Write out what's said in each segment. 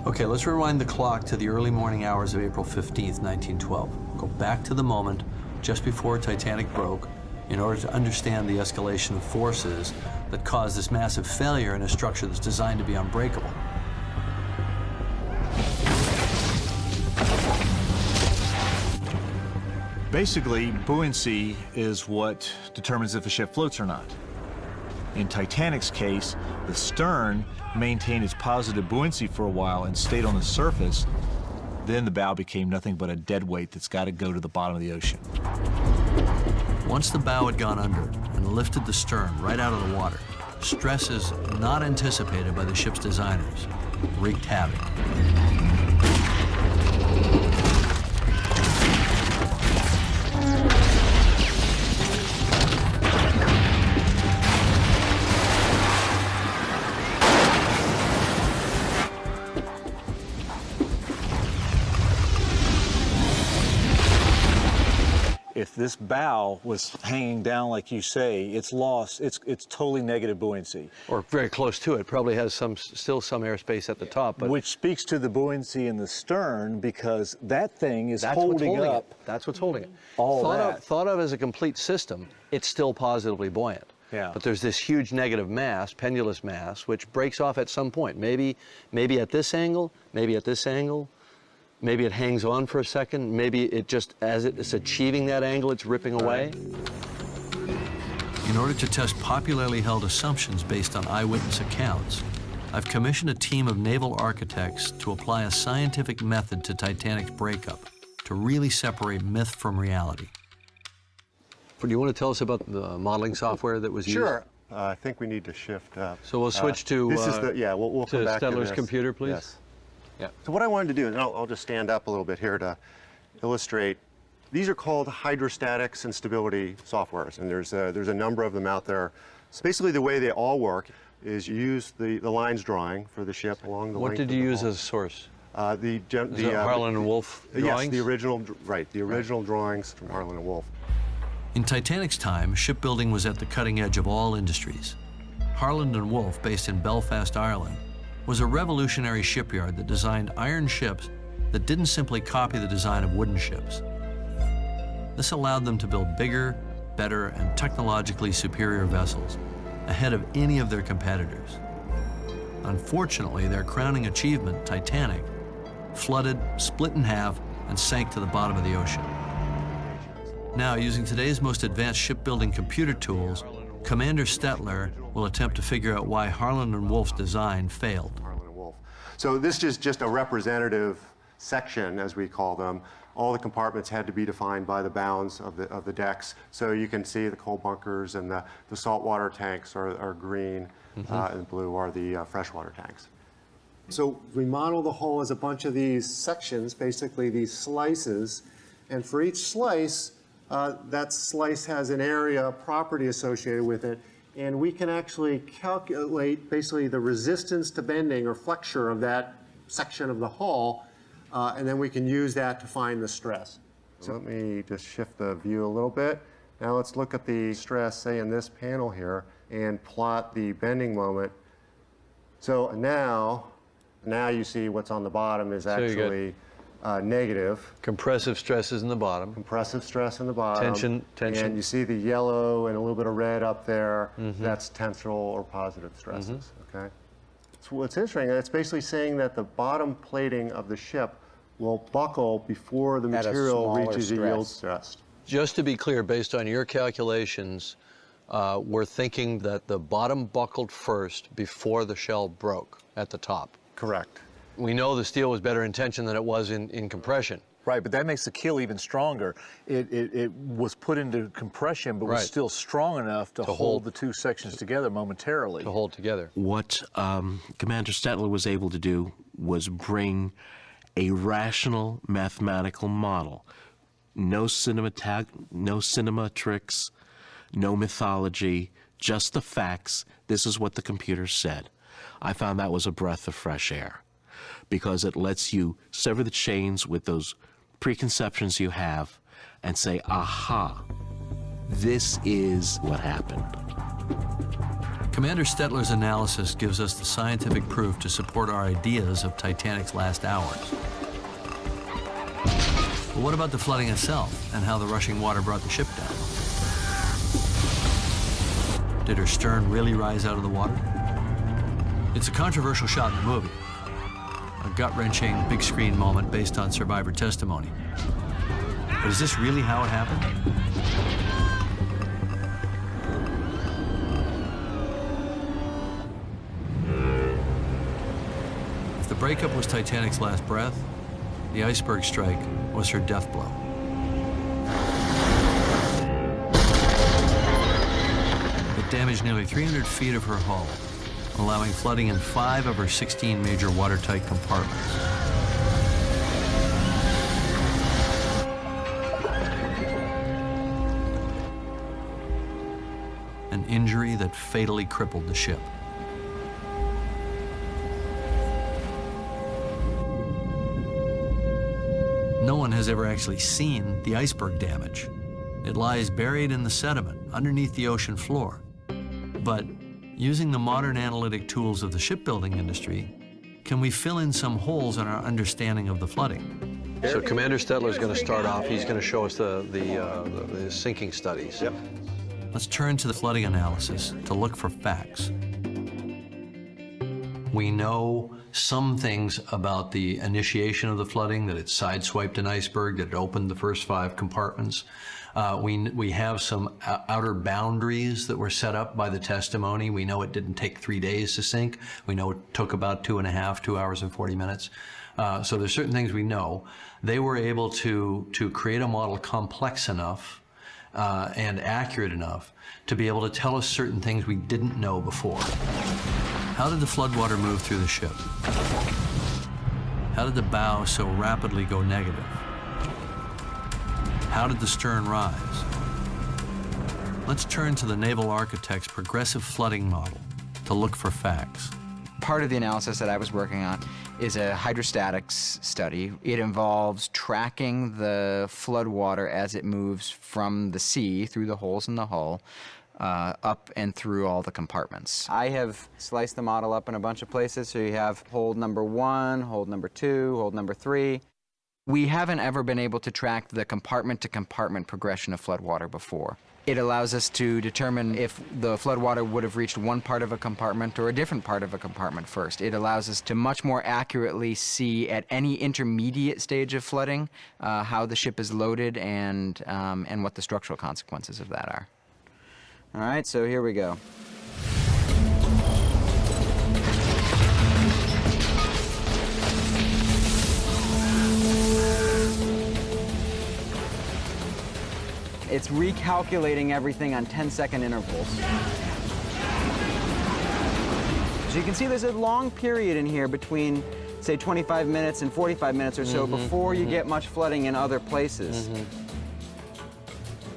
Okay, let's rewind the clock to the early morning hours of April 15th, 1912. Go back to the moment just before Titanic broke in order to understand the escalation of forces that caused this massive failure in a structure that's designed to be unbreakable. Basically, buoyancy is what determines if a ship floats or not. In Titanic's case, the stern maintained its positive buoyancy for a while and stayed on the surface. Then the bow became nothing but a dead weight that's got to go to the bottom of the ocean. Once the bow had gone under and lifted the stern right out of the water, stresses not anticipated by the ship's designers wreaked havoc. If this bow was hanging down like you say, it's lost, it's totally negative buoyancy. Or very close to it. Probably has still some airspace at the top. But which speaks to the buoyancy in the stern, because that thing is holding up. That's what's holding it. Thought of as a complete system, it's still positively buoyant. Yeah. But there's this huge negative mass, pendulous mass, which breaks off at some point. Maybe at this angle, maybe at this angle. Maybe it hangs on for a second. Maybe it just, as it's achieving that angle, it's ripping away. In order to test popularly held assumptions based on eyewitness accounts, I've commissioned a team of naval architects to apply a scientific method to Titanic's breakup to really separate myth from reality. Do you want to tell us about the modeling software that was used? Sure. I think we need to shift up. So we'll switch to this is the, yeah, we'll to come back to Stettler's this. computer, please. Yes. Yeah. So what I wanted to do, and I'll just stand up a little bit here to illustrate. These are called hydrostatics and stability softwares, and there's a number of them out there. So basically the way they all work is you use the lines drawing for the ship along the What length did of you the use hull. as a source? The Harlan and Wolff drawings? Yes, the original, right, the original drawings from Harlan and Wolff. In Titanic's time, shipbuilding was at the cutting edge of all industries. Harland and Wolff, based in Belfast, Ireland, was a revolutionary shipyard that designed iron ships that didn't simply copy the design of wooden ships. This allowed them to build bigger, better, and technologically superior vessels ahead of any of their competitors. Unfortunately, their crowning achievement, Titanic, flooded, split in half, and sank to the bottom of the ocean. Now, using today's most advanced shipbuilding computer tools, Commander Stettler will attempt to figure out why Harlan and Wolff's design failed. Harlan and Wolff. So this is just a representative section, as we call them. All the compartments had to be defined by the bounds of the decks. So you can see the coal bunkers and the saltwater tanks are green, and blue are the freshwater tanks. So we model the hull as a bunch of these sections, basically these slices, and for each slice, that slice has an area property associated with it, and we can actually calculate basically the resistance to bending or flexure of that section of the hull, and then we can use that to find the stress. So let me just shift the view a little bit. Now let's look at the stress, say in this panel here, and plot the bending moment. So now you see what's on the bottom is actually negative. Compressive stresses in the bottom. Compressive stress in the bottom. Tension. And you see the yellow and a little bit of red up there. That's tensile or positive stresses, okay? So what's interesting, it's basically saying that the bottom plating of the ship will buckle before the material reaches a yield stress. Just to be clear, based on your calculations, we're thinking that the bottom buckled first before the shell broke at the top. Correct. We know the steel was better in tension than it was in compression. Right, but that makes the keel even stronger. It was put into compression, but was still strong enough to hold the two sections together momentarily. To hold together. What Commander Stettler was able to do was bring a rational mathematical model. No cinema tricks, no mythology, just the facts. This is what the computer said. I found that was a breath of fresh air, because it lets you sever the chains with those preconceptions you have and say, aha, this is what happened. Commander Stetler's analysis gives us the scientific proof to support our ideas of Titanic's last hours. But what about the flooding itself and how the rushing water brought the ship down? Did her stern really rise out of the water? It's a controversial shot in the movie, a gut-wrenching, big-screen moment based on survivor testimony. But is this really how it happened? If the breakup was Titanic's last breath, the iceberg strike was her death blow. It damaged nearly 300 feet of her hull, allowing flooding in 5 of her 16 major watertight compartments. An injury that fatally crippled the ship. No one has ever actually seen the iceberg damage. It lies buried in the sediment underneath the ocean floor. But using the modern analytic tools of the shipbuilding industry, can we fill in some holes in our understanding of the flooding? So Commander Stetler is going to start off. He's going to show us the sinking studies. Yep. Let's turn to the flooding analysis to look for facts. We know some things about the initiation of the flooding, that it sideswiped an iceberg, that it opened the first 5 compartments. We have some outer boundaries that were set up by the testimony. We know it didn't take 3 days to sink. We know it took about 2 hours and 40 minutes. So there's certain things we know. They were able to create a model complex enough and accurate enough to be able to tell us certain things we didn't know before. How did the floodwater move through the ship? How did the bow so rapidly go negative? How did the stern rise? Let's turn to the naval architect's progressive flooding model to look for facts. Part of the analysis that I was working on is a hydrostatics study. It involves tracking the floodwater as it moves from the sea through the holes in the hull up and through all the compartments. I have sliced the model up in a bunch of places, so you have hold number 1, hold number 2, hold number 3. We haven't ever been able to track the compartment-to-compartment progression of floodwater before. It allows us to determine if the floodwater would have reached one part of a compartment or a different part of a compartment first. It allows us to much more accurately see at any intermediate stage of flooding how the ship is loaded and what the structural consequences of that are. All right, so here we go. It's recalculating everything on 10-second intervals. So you can see there's a long period in here between, say, 25 minutes and 45 minutes or so before you get much flooding in other places.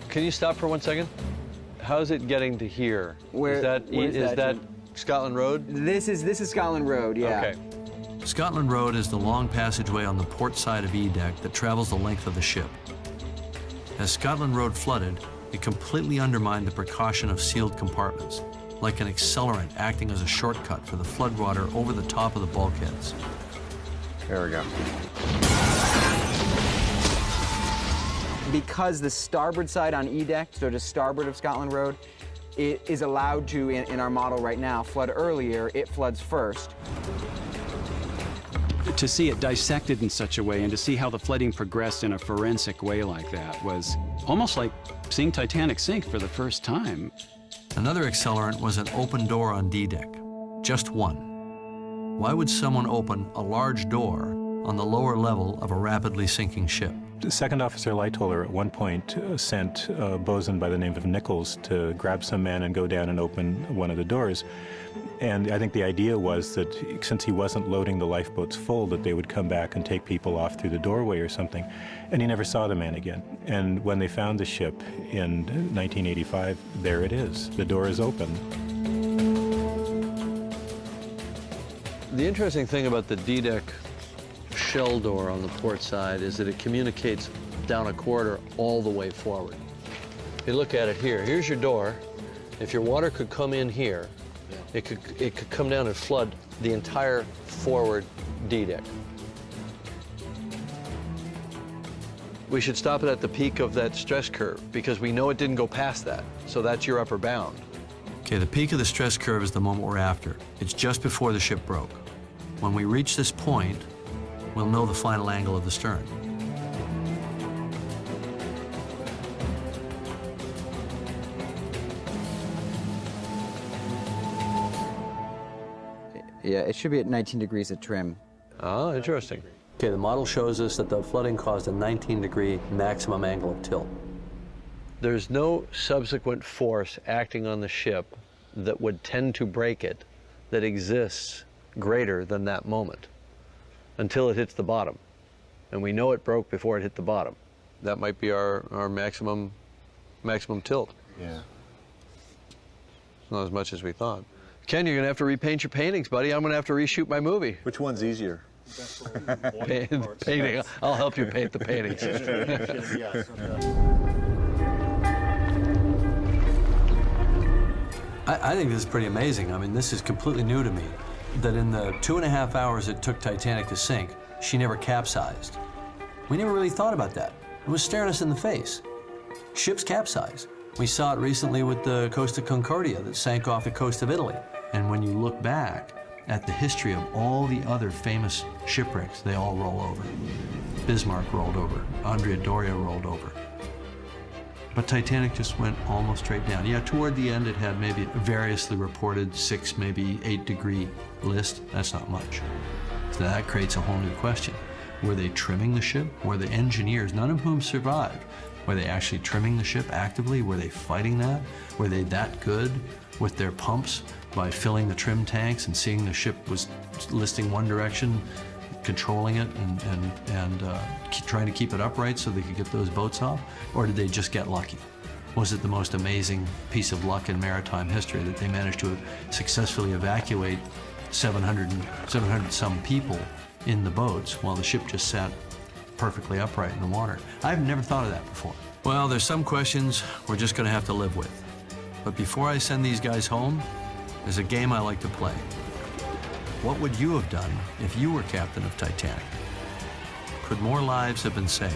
Can you stop for 1 second? How's it getting to here? Where- is that where's that, that Jim? Scotland Road? This is Scotland Road, yeah. Okay. Scotland Road is the long passageway on the port side of E-deck that travels the length of the ship. As Scotland Road flooded, it completely undermined the precaution of sealed compartments, like an accelerant acting as a shortcut for the floodwater over the top of the bulkheads. There we go. Because the starboard side on E-deck, so just starboard of Scotland Road, it is allowed to, in our model right now, flood earlier. It floods first. To see it dissected in such a way and to see how the flooding progressed in a forensic way like that was almost like seeing Titanic sink for the first time. Another accelerant was an open door on D-deck, just one. Why would someone open a large door on the lower level of a rapidly sinking ship? Second Officer Lightoller at one point sent a bosun by the name of Nichols to grab some men and go down and open one of the doors. And I think the idea was that since he wasn't loading the lifeboats full, that they would come back and take people off through the doorway or something. And he never saw the man again. And when they found the ship in 1985, there it is. The door is open. The interesting thing about the D-deck shell door on the port side is that it communicates down a corridor all the way forward. If you look at it here, here's your door. If your water could come in here, It could come down and flood the entire forward D-deck. We should stop it at the peak of that stress curve because we know it didn't go past that. So that's your upper bound. Okay, the peak of the stress curve is the moment we're after. It's just before the ship broke. When we reach this point, we'll know the final angle of the stern. Yeah, it should be at 19 degrees of trim. Oh, interesting. Okay, the model shows us that the flooding caused a 19-degree maximum angle of tilt. There's no subsequent force acting on the ship that would tend to break it that exists greater than that moment until it hits the bottom. And we know it broke before it hit the bottom. That might be our maximum tilt. Yeah. It's not as much as we thought. Ken, you're gonna have to repaint your paintings, buddy. I'm gonna have to reshoot my movie. Which one's easier? Painting. I'll help you paint the paintings. I think this is pretty amazing. I mean, this is completely new to me, that in the 2.5 hours it took Titanic to sink, she never capsized. We never really thought about that. It was staring us in the face. Ships capsize. We saw it recently with the Costa Concordia that sank off the coast of Italy. And when you look back at the history of all the other famous shipwrecks, they all roll over. Bismarck rolled over, Andrea Doria rolled over. But Titanic just went almost straight down. Yeah, toward the end it had maybe a variously reported 6, maybe 8-degree list. That's not much. So that creates a whole new question. Were they trimming the ship? Were the engineers, none of whom survived, were they actually trimming the ship actively? Were they fighting that? Were they that good with their pumps by filling the trim tanks and seeing the ship was listing one direction, controlling it and trying to keep it upright so they could get those boats off? Or did they just get lucky? Was it the most amazing piece of luck in maritime history that they managed to successfully evacuate 700 some people in the boats while the ship just sat perfectly upright in the water? I've never thought of that before. Well, there's some questions we're just gonna have to live with. But before I send these guys home, there's a game I like to play. What would you have done if you were captain of Titanic? Could more lives have been saved?